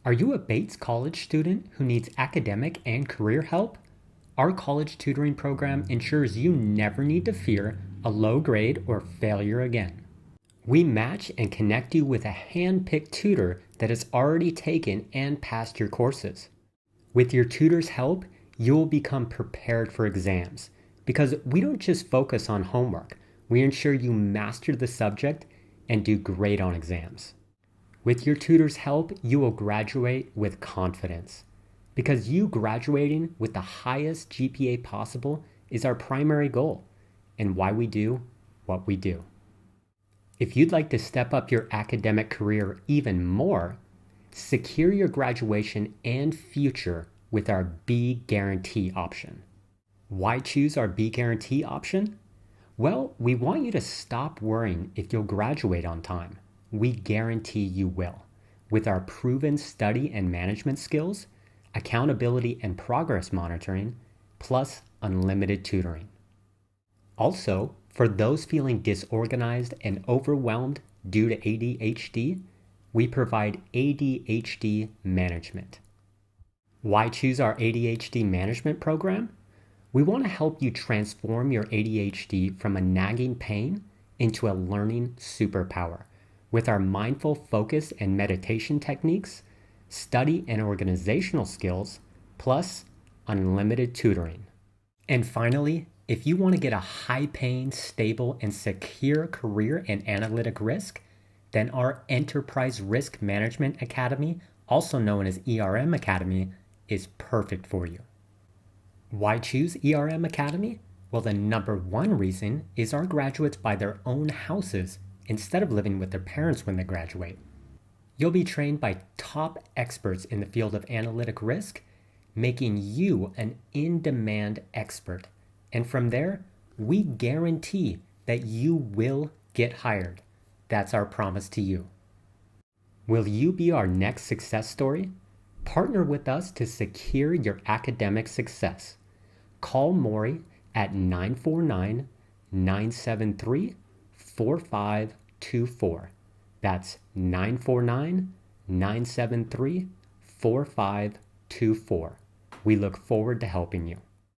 Are you a Bates College student who needs academic and career help? Our college tutoring program ensures you never need to fear a low grade or failure again. We match and connect you with a hand-picked tutor that has already taken and passed your courses. With your tutor's help, you'll become prepared for exams because we don't just focus on homework. We ensure you master the subject and do great on exams. With your tutor's help, you will graduate with confidence because you graduating with the highest GPA possible is our primary goal and why we do what we do. If you'd like to step up your academic career even more, secure your graduation and future with our B Guarantee option. Why choose our B Guarantee option? Well, we want you to stop worrying if you'll graduate on time. We guarantee you will. With our proven study and management skills, accountability and progress monitoring, plus unlimited tutoring. Also, for those feeling disorganized and overwhelmed due to ADHD, we provide ADHD management. Why choose our ADHD management program? We want to help you transform your ADHD from a nagging pain into a learning superpower. With our mindful focus and meditation techniques, study and organizational skills, plus unlimited tutoring. And finally, if you want to get a high-paying, stable, and secure career in analytic risk, then our Enterprise Risk Management Academy, also known as ERM Academy, is perfect for you. Why choose ERM Academy? Well, the number one reason is our graduates buy their own houses instead of living with their parents when they graduate. You'll be trained by top experts in the field of analytic risk, making you an in-demand expert. And from there, we guarantee that you will get hired. That's our promise to you. Will you be our next success story? Partner with us to secure your academic success. Call Mori at 949-973-4524. That's 949-973-4524. We look forward to helping you.